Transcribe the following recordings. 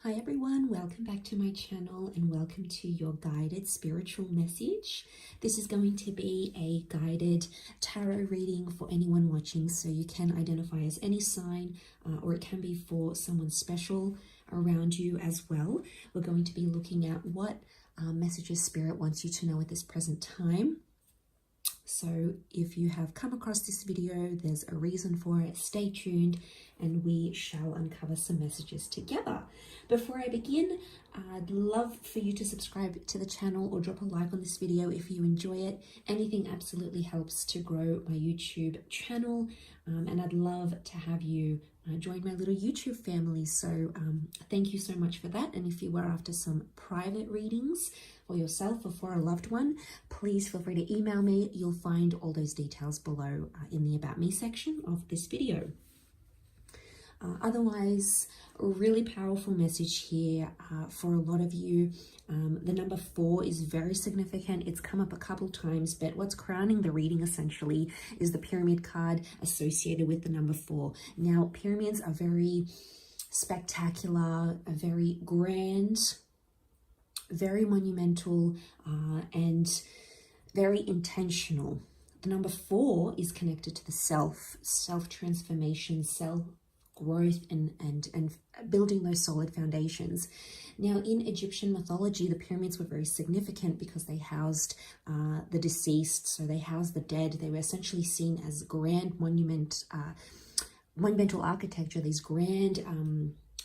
Hi everyone, welcome back to my channel and welcome to your guided spiritual message. This is going to be a guided tarot reading for anyone watching, so you can identify as any sign or it can be for someone special around you as well. We're going to be looking at what messages Spirit wants you to know at this present time. So if you have come across this video, there's a reason for it. Stay tuned and we shall uncover some messages together. Before I begin, I'd love for you to subscribe to the channel or drop a like on this video if you enjoy it. Anything absolutely helps to grow my YouTube channel, and I'd love to have you join my little YouTube family. So thank you so much for that. And if you were after some private readings for yourself or for a loved one, please feel free to email me. You'll find all those details below in the About Me section of this video. Otherwise, a really powerful message here for a lot of you. The number 4 is very significant. It's come up a couple times, but what's crowning the reading essentially is the pyramid card associated with the number 4. Now, pyramids are very spectacular, very grand, very monumental, and very intentional. The number 4 is connected to the self-transformation, self-growth, and building those solid foundations. Now, in Egyptian mythology, the pyramids were very significant because they housed the deceased, so they housed the dead. They were essentially seen as grand monumental architecture, these grand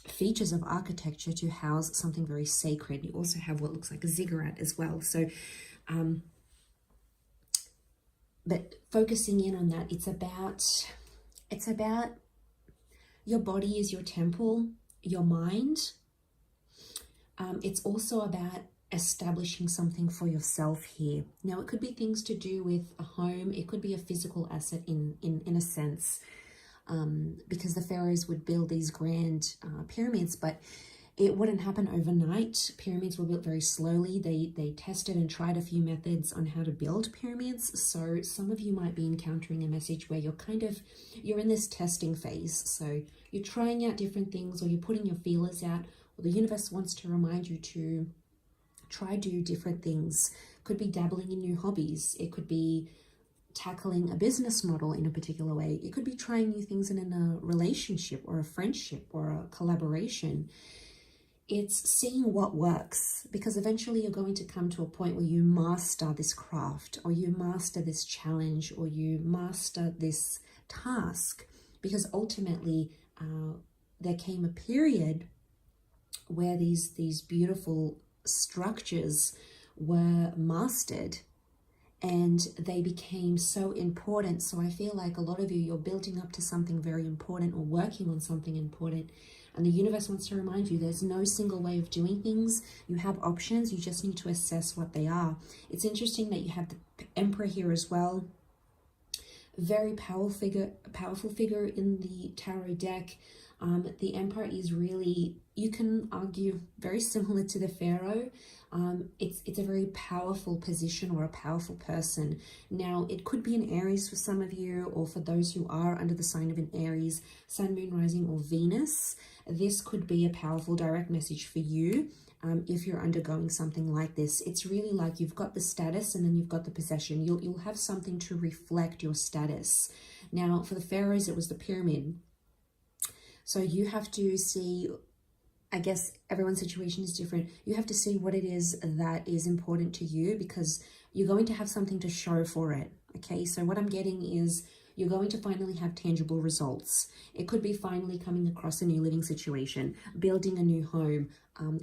features of architecture to house something very sacred. You also have what looks like a ziggurat as well. So but focusing in on that, it's about your body is your temple, your mind. It's also about establishing something for yourself here. Now, it could be things to do with a home. It could be a physical asset in a sense, because the pharaohs would build these grand pyramids, but it wouldn't happen overnight. Pyramids were built very slowly. They tested and tried a few methods on how to build pyramids. So some of you might be encountering a message where you're in this testing phase. So you're trying out different things, or you're putting your feelers out, or the universe wants to remind you to try do different things. Could be dabbling in new hobbies. It could be tackling a business model in a particular way. It could be trying new things in a relationship or a friendship or a collaboration. It's seeing what works, because eventually you're going to come to a point where you master this craft, or you master this challenge, or you master this task, because ultimately there came a period where these beautiful structures were mastered and they became so important. So I feel like a lot of you, you're building up to something very important or working on something important. And the universe wants to remind you there's no single way of doing things. You have options. You just need to assess what they are. It's interesting that you have the Emperor here as well. Very powerful figure in the tarot deck. The Emperor is really, you can argue, very similar to the Pharaoh. It's a very powerful position or a powerful person. Now, it could be an Aries for some of you, or for those who are under the sign of an Aries, Sun, Moon, Rising, or Venus. This could be a powerful direct message for you. If you're undergoing something like this, it's really like you've got the status and then you've got the possession. You'll have something to reflect your status. Now, for the pharaohs, it was the pyramid. So you have to see, I guess everyone's situation is different. You have to see what it is that is important to you, because you're going to have something to show for it. Okay, so what I'm getting is you're going to finally have tangible results. It could be finally coming across a new living situation, building a new home,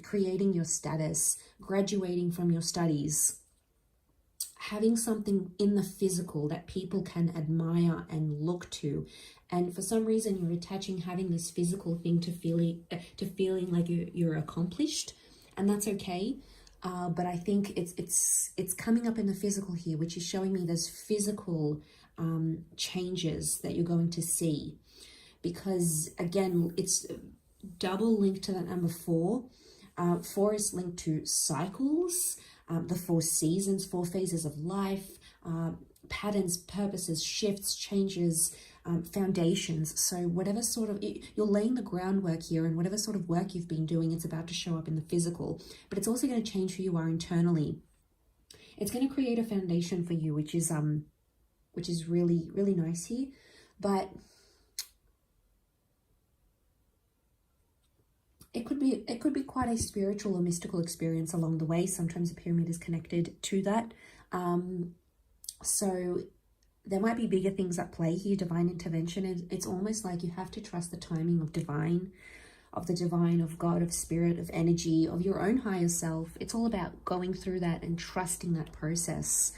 creating your status, graduating from your studies, having something in the physical that people can admire and look to. And for some reason, you're attaching having this physical thing to feeling like you're accomplished, and that's okay. But I think it's coming up in the physical here, which is showing me there's physical changes that you're going to see, because again, it's double linked to that number 4. 4 is linked to cycles, the 4 seasons, 4 phases of life, patterns, purposes, shifts, changes, foundations. So whatever sort of, you're laying the groundwork here, and whatever sort of work you've been doing, it's about to show up in the physical, but it's also going to change who you are internally. It's going to create a foundation for you, which is really, really nice here. But it could be quite a spiritual or mystical experience along the way. Sometimes the pyramid is connected to that. So there might be bigger things at play here, divine intervention. It's almost like you have to trust the timing of the divine, of God, of spirit, of energy, of your own higher self. It's all about going through that and trusting that process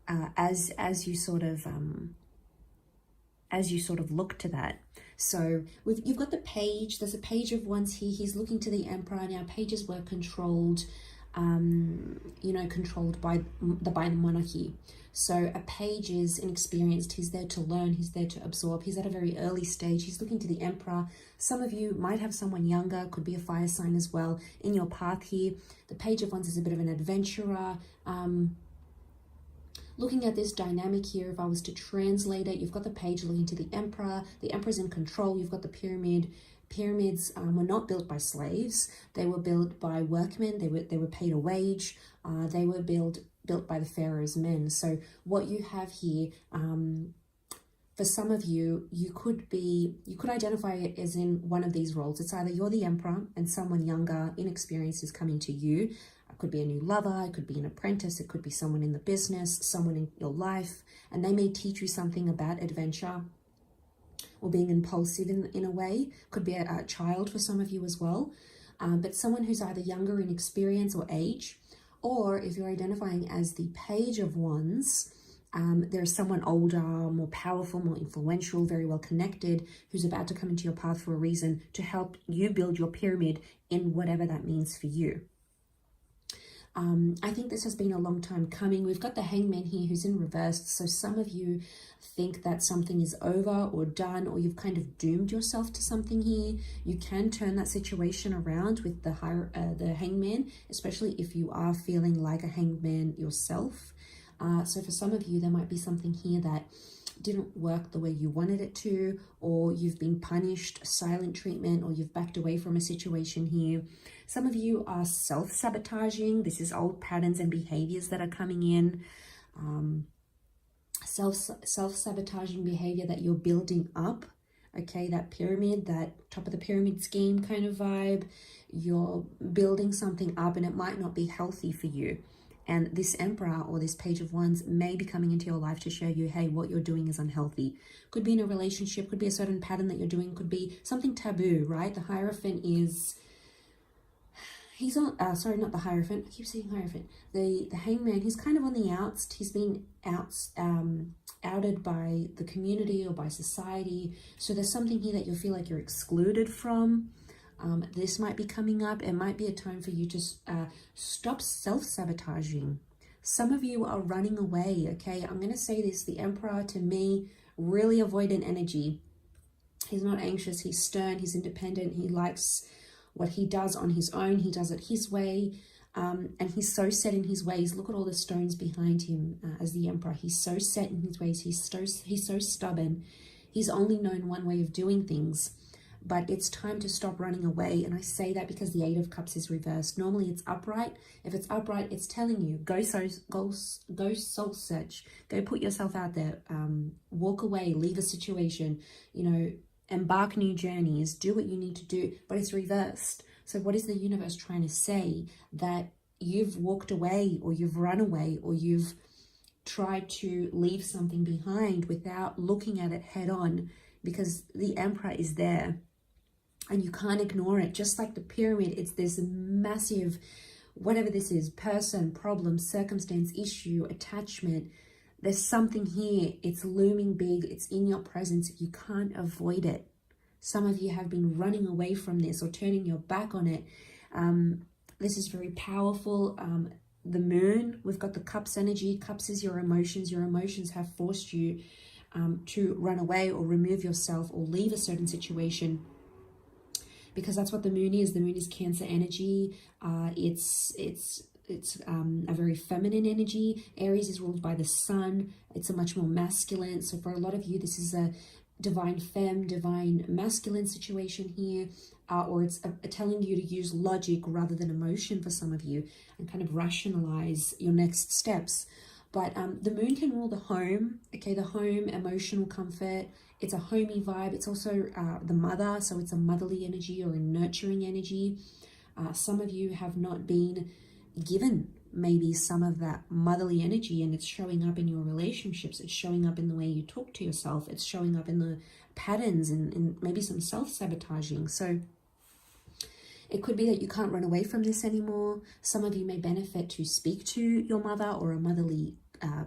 as you sort of look to that. So you've got the page. There's a page of wands here. He's looking to the emperor. Now pages were controlled, controlled by the monarchy. So a page is inexperienced. He's there to learn. He's there to absorb. He's at a very early stage. He's looking to the emperor. Some of you might have someone younger, could be a fire sign as well, in your path here. The page of wands is a bit of an adventurer. Looking at this dynamic here, if I was to translate it, you've got the page looking to the emperor. The emperor's in control. You've got the pyramid. Pyramids were not built by slaves. They were built by workmen. They were paid a wage. They were built by the pharaoh's men. So what you have here, for some of you, you could identify it as in one of these roles. It's either you're the emperor and someone younger, inexperienced, is coming to you. It could be a new lover, it could be an apprentice, it could be someone in the business, someone in your life, and they may teach you something about adventure or being impulsive in a way. Could be a child for some of you as well, but someone who's either younger in experience or age. Or if you're identifying as the page of wands, there's someone older, more powerful, more influential, very well connected, who's about to come into your path for a reason to help you build your pyramid in whatever that means for you. I think this has been a long time coming. We've got the hangman here who's in reverse. So some of you think that something is over or done, or you've kind of doomed yourself to something here. You can turn that situation around with the hangman, especially if you are feeling like a hangman yourself. So for some of you, there might be something here that didn't work the way you wanted it to, or you've been punished, silent treatment, or you've backed away from a situation here. Some of you are self-sabotaging. This is old patterns and behaviors that are coming in. Self-sabotaging behavior that you're building up. Okay, that pyramid, that top of the pyramid scheme kind of vibe. You're building something up and it might not be healthy for you. And this emperor or this page of wands may be coming into your life to show you, hey, what you're doing is unhealthy. Could be in a relationship, could be a certain pattern that you're doing, could be something taboo, right? The Hierophant is, he's on, sorry, not the Hierophant. I keep saying Hierophant. The hangman, he's kind of on the outs. He's been outed by the community or by society. So there's something here that you feel like you're excluded from. This might be coming up. It might be a time for you to stop self-sabotaging. Some of you are running away, okay? I'm going to say this. The Emperor, to me, really avoidant energy. He's not anxious. He's stern. He's independent. He likes what he does on his own. He does it his way. And he's so set in his ways. Look at all the stones behind him as the Emperor. He's so set in his ways. He's so stubborn. He's only known one way of doing things. But it's time to stop running away. And I say that because the Eight of Cups is reversed. Normally it's upright. If it's upright, it's telling you, go soul search. Go put yourself out there. Walk away. Leave a situation. You know, embark new journeys. Do what you need to do. But it's reversed. So what is the universe trying to say? That you've walked away, or you've run away, or you've tried to leave something behind without looking at it head on, because the Emperor is there. And you can't ignore it. Just like the pyramid, it's this massive, whatever this is, person, problem, circumstance, issue, attachment. There's something here. It's looming big. It's in your presence. You can't avoid it. Some of you have been running away from this or turning your back on it. This is very powerful. The moon, we've got the Cups energy. Cups is your emotions. Your emotions have forced you to run away or remove yourself or leave a certain situation. Because that's what the moon is. The moon is Cancer energy. It's it's a very feminine energy. Aries is ruled by the sun. It's a much more masculine. So for a lot of you, this is a divine femme, divine masculine situation here, or it's telling you to use logic rather than emotion for some of you, and kind of rationalize your next steps. But the moon can rule the home, okay, the home, emotional comfort. It's a homey vibe. It's also the mother, so it's a motherly energy or a nurturing energy. Some of you have not been given maybe some of that motherly energy, and it's showing up in your relationships. It's showing up in the way you talk to yourself. It's showing up in the patterns and maybe some self-sabotaging. So it could be that you can't run away from this anymore. Some of you may benefit to speak to your mother or a motherly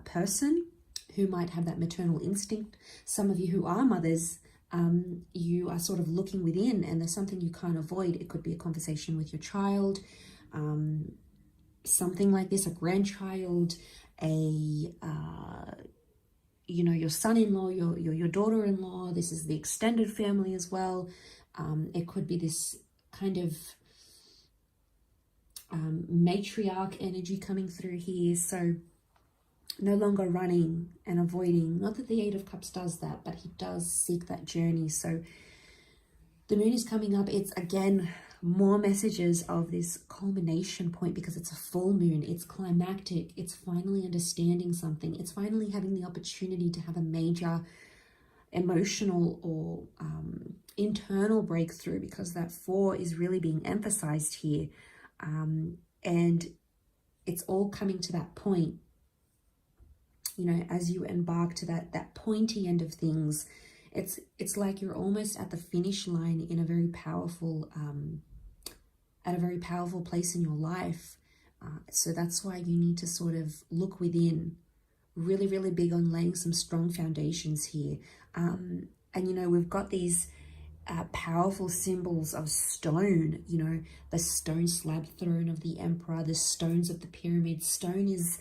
person who might have that maternal instinct. Some of you who are mothers, you are sort of looking within, and there's something you can't avoid. It could be a conversation with your child, something like this, a grandchild, your son-in-law, your daughter-in-law. This is the extended family as well. It could be this kind of matriarch energy coming through here. So no longer running and avoiding. Not that the Eight of Cups does that, but he does seek that journey. So the moon is coming up. It's, again, more messages of this culmination point, because it's a full moon. It's climactic. It's finally understanding something. It's finally having the opportunity to have a major emotional or internal breakthrough, because that 4 is really being emphasized here. And it's all coming to that point, you know, as you embark to that pointy end of things. It's like you're almost at the finish line in a very powerful, at a very powerful place in your life. So that's why you need to sort of look within, really, really big on laying some strong foundations here. And, you know, we've got these powerful symbols of stone, you know, the stone slab throne of the emperor, the stones of the pyramid. Stone is,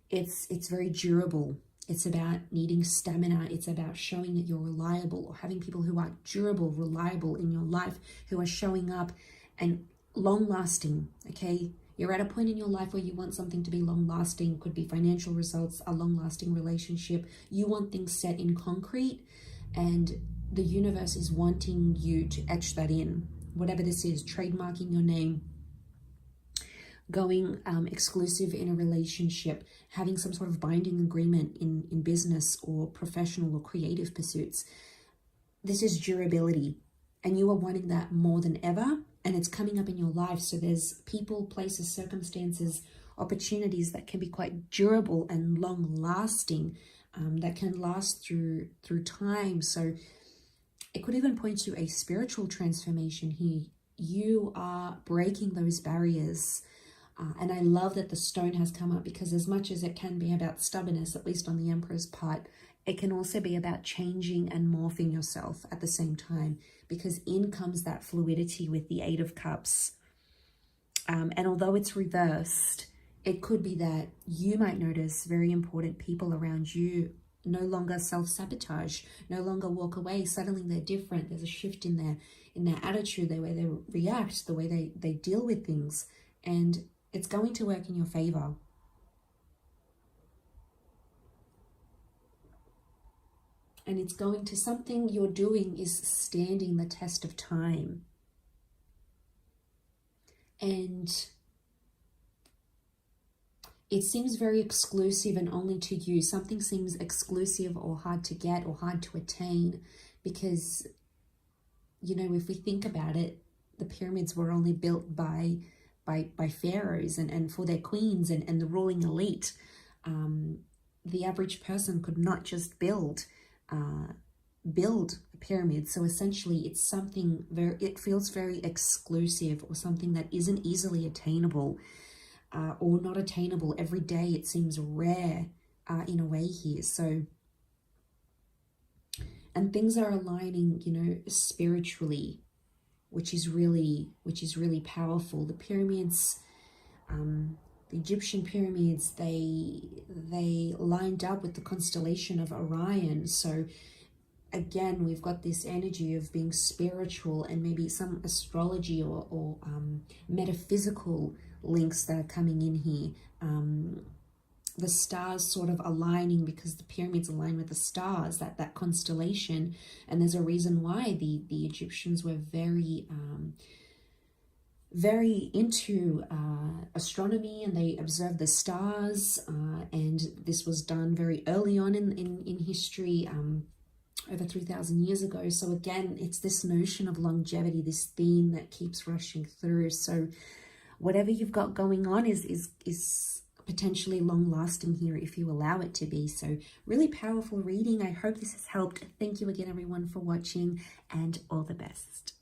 it's very durable. It's about needing stamina. It's about showing that you're reliable, or having people who are durable, reliable in your life, who are showing up and long-lasting, okay? You're at a point in your life where you want something to be long-lasting. Could be financial results, a long-lasting relationship. You want things set in concrete, and the universe is wanting you to etch that in. Whatever this is, trademarking your name, going exclusive in a relationship, having some sort of binding agreement in business or professional or creative pursuits. This is durability, and you are wanting that more than ever, and it's coming up in your life. So there's people, places, circumstances, opportunities that can be quite durable and long-lasting, that can last through time. So it could even point to a spiritual transformation here. You are breaking those barriers. And I love that the stone has come up, because as much as it can be about stubbornness, at least on the Emperor's part, it can also be about changing and morphing yourself at the same time, because in comes that fluidity with the Eight of Cups. And although it's reversed, it could be that you might notice very important people around you no longer self-sabotage, no longer walk away. Suddenly they're different. There's a shift in their attitude, the way they react, the way they deal with things. And it's going to work in your favor. And it's going to, something you're doing is standing the test of time. And it seems very exclusive and only to you. Something seems exclusive or hard to get or hard to attain, because, you know, if we think about it, the pyramids were only built by pharaohs and for their queens and the ruling elite. The average person could not just build a pyramid. So essentially it's something it feels very exclusive, or something that isn't easily attainable, or not attainable every day. It seems rare in a way here. So, and things are aligning, you know, spiritually, which is really powerful. The pyramids, the Egyptian pyramids, they lined up with the constellation of Orion. So again, we've got this energy of being spiritual, and maybe some astrology or metaphysical links that are coming in here. The stars sort of aligning because the pyramids align with the stars, that constellation. And there's a reason why the Egyptians were very into astronomy, and they observed the stars, and this was done very early on in history, over 3,000 years ago. So again, it's this notion of longevity, this theme that keeps rushing through. So whatever you've got going on is potentially long lasting here if you allow it to be. So really powerful reading. I hope this has helped. Thank you again, everyone, for watching, and all the best.